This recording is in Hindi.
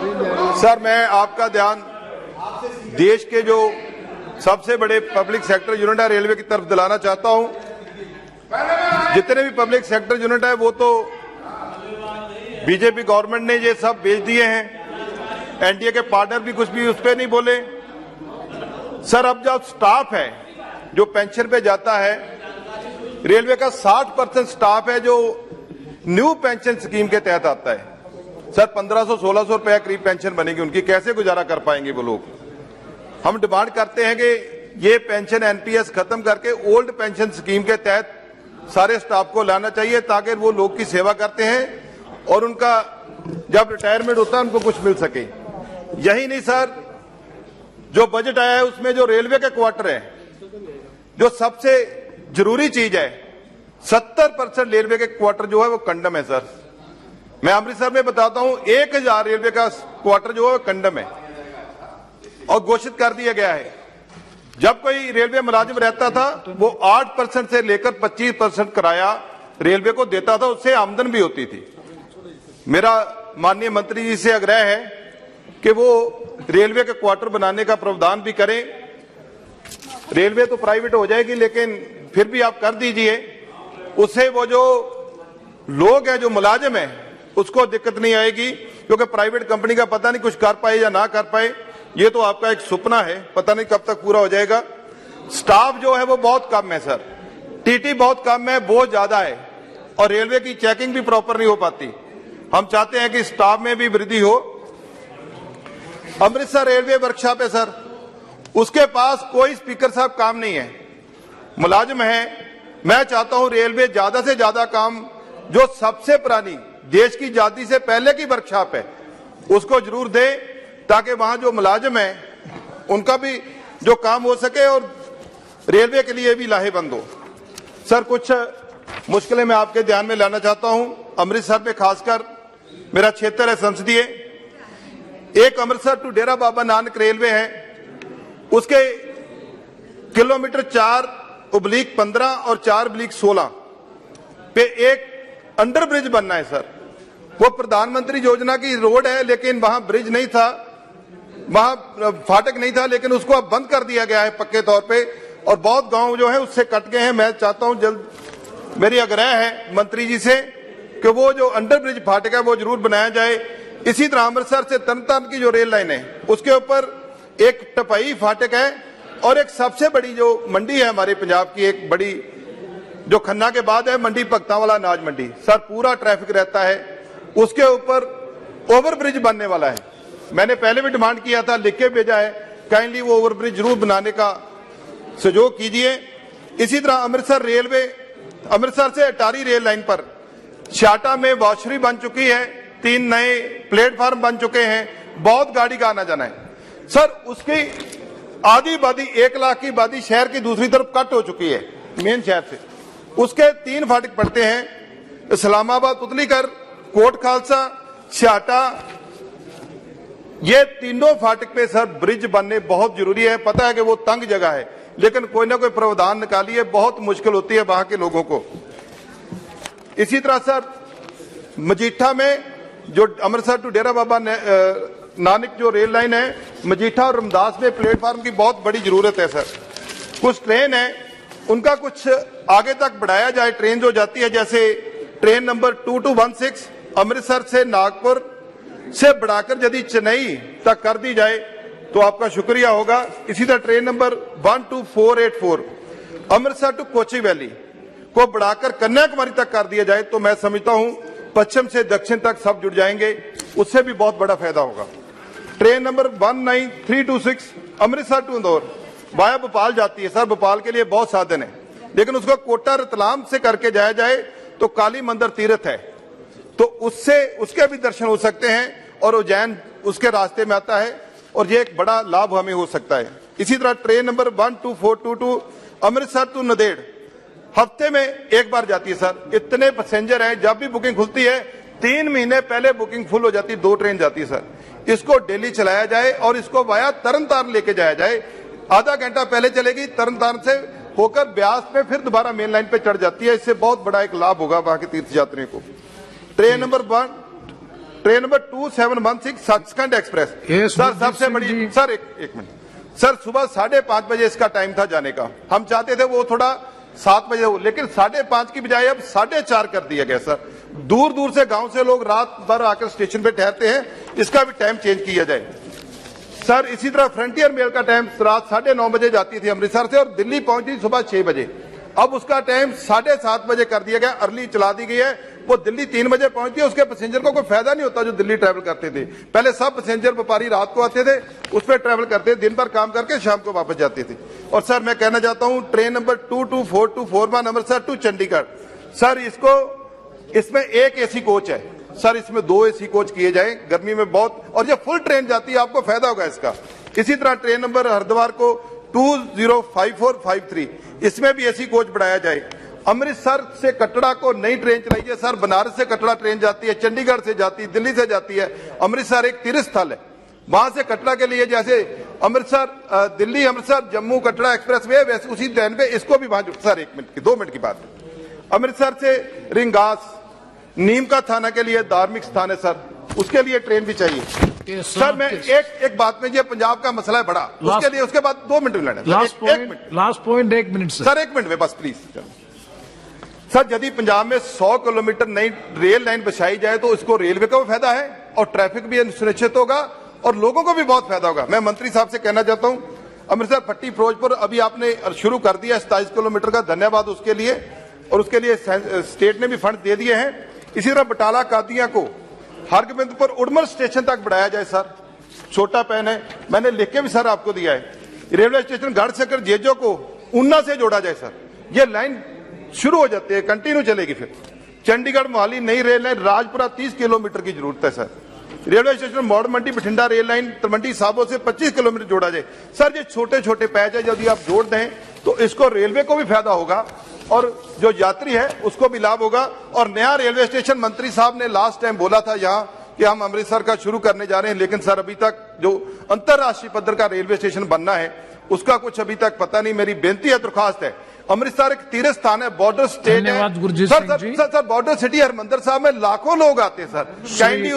सर, मैं आपका ध्यान देश के जो सबसे बड़े पब्लिक सेक्टर यूनिट है रेलवे की तरफ दिलाना चाहता हूं। जितने भी पब्लिक सेक्टर यूनिट है वो तो बीजेपी गवर्नमेंट ने ये सब बेच दिए हैं। एनडीए के पार्टनर भी कुछ भी उस पर नहीं बोले। सर, अब जब स्टाफ है जो पेंशन पे जाता है, रेलवे का 60% स्टाफ है जो न्यू पेंशन स्कीम के तहत आता है। सर, 1500-1600 रुपया करीब पेंशन बनेगी उनकी, कैसे गुजारा कर पाएंगे वो लोग। हम डिमांड करते हैं कि ये पेंशन एनपीएस खत्म करके ओल्ड पेंशन स्कीम के तहत सारे स्टाफ को लाना चाहिए, ताकि वो लोग की सेवा करते हैं और उनका जब रिटायरमेंट होता है उनको कुछ मिल सके। यही नहीं सर, जो बजट आया है उसमें जो रेलवे के क्वार्टर है, जो सबसे जरूरी चीज है, 70% रेलवे के क्वार्टर जो है वो कंडम है। सर, मैं अमृतसर में बताता हूं, 1000 रेलवे का क्वार्टर जो है कंडम है और घोषित कर दिया गया है। जब कोई रेलवे मुलाजिम रहता था वो 8% से लेकर 25% किराया रेलवे को देता था, उससे आमदन भी होती थी। मेरा माननीय मंत्री जी से आग्रह है कि वो रेलवे के क्वार्टर बनाने का प्रावधान भी करें। रेलवे तो प्राइवेट हो जाएगी, लेकिन फिर भी आप कर दीजिए, उससे वो जो लोग हैं जो मुलाजिम है उसको दिक्कत नहीं आएगी, क्योंकि प्राइवेट कंपनी का पता नहीं कुछ कर पाए या ना कर पाए। ये तो आपका एक सपना है, पता नहीं कब तक पूरा हो जाएगा। स्टाफ जो है वो बहुत कम है सर, टीटी बहुत कम है, बहुत ज्यादा है, और रेलवे की चेकिंग भी प्रॉपर नहीं हो पाती। हम चाहते हैं कि स्टाफ में भी वृद्धि हो। अमृतसर रेलवे वर्कशॉप है सर, उसके पास कोई स्पीकर साहब काम नहीं है, मुलाजिम है। मैं चाहता हूं रेलवे ज्यादा से ज्यादा काम, जो सबसे पुरानी देश की आजादी से पहले की वर्कशॉप है उसको जरूर दे, ताकि वहां जो मुलाजिम है उनका भी जो काम हो सके और रेलवे के लिए भी लाहेबंद हो। सर, कुछ मुश्किलें मैं आपके ध्यान में लाना चाहता हूं। अमृतसर में खासकर मेरा क्षेत्र है संसदीय, एक अमृतसर टू डेरा बाबा नानक रेलवे है, उसके किलोमीटर 4/15 और 4/16 पे एक अंडर ब्रिज बनना है सर। वो प्रधानमंत्री योजना की रोड है, लेकिन वहां ब्रिज नहीं था, वहां फाटक नहीं था, लेकिन उसको अब बंद कर दिया गया है पक्के तौर पे, और बहुत गांव जो है उससे कट गए हैं। मैं चाहता हूं जल्द, मेरी आग्रह है मंत्री जी से कि वो जो अंडर ब्रिज फाटक है वो जरूर बनाया जाए। इसी तरह अमृतसर से तरनतारन की जो रेल लाइन है उसके ऊपर एक टपाई फाटक है, और एक सबसे बड़ी जो मंडी है हमारे पंजाब की, एक बड़ी जो खन्ना के बाद है मंडी, भगतांवाला अनाज मंडी। सर, पूरा ट्रैफिक रहता है, उसके ऊपर ओवरब्रिज बनने वाला है। मैंने पहले भी डिमांड किया था, लिख के भेजा है, काइंडली वो ओवरब्रिज जरूर बनाने का सहयोग कीजिए। इसी तरह अमृतसर रेलवे, अमृतसर से अटारी रेल लाइन पर शाटा में वॉशरी बन चुकी है, 3 नए प्लेटफॉर्म बन चुके हैं, बहुत गाड़ी का आना जाना है। सर, उसकी आधी आबादी 1 लाख की आबादी शहर की दूसरी तरफ कट हो चुकी है मेन शहर से। उसके 3 फाटक पड़ते हैं, इस्लामाबाद, पुतलीकर, कोट खालसा, शाटा। ये तीनों फाटक पे सर ब्रिज बनने बहुत जरूरी है। पता है कि वो तंग जगह है, लेकिन कोई ना कोई प्रावधान निकालिए, बहुत मुश्किल होती है वहां के लोगों को। इसी तरह सर, मजीठा में जो अमृतसर टू डेरा बाबा नानक जो रेल लाइन है, मजीठा और रमदास में प्लेटफॉर्म की बहुत बड़ी जरूरत है सर। कुछ ट्रेन है उनका कुछ आगे तक बढ़ाया जाए, ट्रेन जो जाती है, जैसे ट्रेन नंबर 2216 अमृतसर से नागपुर से बढ़ाकर यदि चेन्नई तक कर दी जाए तो आपका शुक्रिया होगा। इसी तरह train number 12484 Amritsar to Kochuveli को बढ़ाकर कन्याकुमारी तक कर दिया जाए तो मैं समझता हूं पश्चिम से दक्षिण तक सब जुड़ जाएंगे, उससे भी बहुत बड़ा फायदा होगा। Train number 19326 Amritsar to Indore via Bhopal जाती है। सर, भोपाल के लिए बहुत साधन है, लेकिन उसको कोटा रतलाम से करके जाया जाए तो काली मंदिर तीर्थ है, तो उससे उसके भी दर्शन हो सकते हैं, और उज्जैन उसके रास्ते में आता है, और ये एक बड़ा लाभ हमें हो सकता है। इसी तरह train number 12422 Amritsar to Nanded हफ्ते में एक बार जाती है सर। इतने पैसेंजर हैं, जब भी बुकिंग खुलती है 3 महीने पहले बुकिंग फुल हो जाती है, 2 ट्रेन जाती है सर। इसको डेली चलाया जाए और इसको वाया तरनतारन लेके जाया जाए। आधा घंटा पहले चलेगी, तरनतारन से होकर ब्यास में फिर दोबारा मेन लाइन पे चढ़ जाती है। इससे बहुत बड़ा एक लाभ होगा वहां के तीर्थ यात्रियों को। Train number train number 2716 Sachkhand express. Yes, sir Gurjeet सबसे Singh बड़ी जी। सर एक मिनट सर, सुबह 5:30 बजे इसका टाइम था जाने का। हम चाहते थे वो थोड़ा 7 बजे हो, लेकिन 5:30 की बजाय अब 4:30 कर दिया गया सर। दूर दूर से गांव से लोग रात भर आकर स्टेशन पे ठहरते हैं, इसका भी टाइम चेंज किया जाए सर। इसी तरह फ्रंटियर मेल का टाइम रात 9:30 बजे जाती थी अमृतसर से और दिल्ली पहुंचती सुबह 6 बजे। अब उसका टाइम 7:30 बजे कर दिया गया, अर्ली चला दी गई है। वो दिल्ली 3 बजे पहुंचती है, उसके पैसेंजर को कोई फायदा नहीं होता जो दिल्ली ट्रैवल करते थे। पहले सब पैसेंजर व्यापारी रात को आते थे, उस पर ट्रैवल करते, दिन भर काम करके शाम को वापस जाते थे। और सर मैं कहना चाहता हूं train number 22441 Amritsar to Chandigarh sir, इसमें एक एसी कोच है सर, इसमें 2 एसी कोच किए जाए गर्मी में बहुत, और ये फुल ट्रेन जाती है, आपको फायदा होगा इसका। इसी तरह ट्रेन नंबर हरिद्वार को 205453 इसमें भी एसी कोच बढ़ाया जाए। अमृतसर से कटरा को नई ट्रेन चलाई है सर, बनारस से कटरा ट्रेन जाती है, चंडीगढ़ से जाती है, दिल्ली से जाती है। अमृतसर एक तीर्थ स्थल है, वहां से कटरा के लिए जैसे अमृतसर दिल्ली अमृतसर जम्मू कटरा एक्सप्रेस वे, वैसे उसी ट्रेन पे इसको भी वहां सर 1 मिनट की 2 मिनट की बात है। अमृतसर से रिंगास नीम का थाना के लिए धार्मिक स्थान है सर, उसके लिए ट्रेन भी चाहिए सर। मैं एक बात में, ये पंजाब का मसला है बड़ा, उसके लिए उसके बाद 2 मिनट लेना last point 1 minute sir, 1 minute में बस प्लीज सर। यदि पंजाब में 100 किलोमीटर नई रेल लाइन बिछाई जाए तो इसको रेलवे का भी फायदा है और ट्रैफिक भी सुनिश्चित होगा और लोगों को भी बहुत फायदा होगा। मैं मंत्री साहब से कहना चाहता हूं, अमृतसर पट्टी फिरोजपुर अभी आपने शुरू कर दिया 27 किलोमीटर का, धन्यवाद उसके लिए, और उसके लिए स्टेट ने भी फंड दे दिए हैं। इसी तरह बटाला कादियां को हरगोबिंदपुर उड़मर स्टेशन तक बढ़ाया जाए सर, छोटा पैन है, मैंने लिख के भी सर आपको दिया है। रेलवे स्टेशन गढ़शक्कर जेजो को ऊना से जोड़ा जाए सर, ये लाइन शुरू हो जाती है, कंटिन्यू चलेगी। फिर चंडीगढ़ मोहाली नई रेल लाइन राजपुरा 30 किलोमीटर की जरूरत है सर। रेलवे स्टेशन मॉड मंडी बठिंडा रेल लाइन तलवंडी साबो से 25 किलोमीटर जोड़ा जाए सर। ये छोटे छोटे पैच है, यदि आप जोड़ दें तो इसको रेलवे को भी फायदा होगा और जो यात्री है उसको भी लाभ होगा। और नया रेलवे स्टेशन मंत्री साहब ने लास्ट टाइम बोला था यहाँ कि हम अमृतसर का शुरू करने जा रहे हैं, लेकिन सर अभी तक जो अंतरराष्ट्रीय पद्धर का रेलवे स्टेशन बनना है उसका कुछ अभी तक पता नहीं। मेरी बेनती है, दरख्वास्त है, अमृतसर एक तीर्थ स्थान है, बॉर्डर स्टेट है Gurjeet Singh ji. Sir, border city Harmandir साहब में लाखों लोग आते हैं सर, काइंडली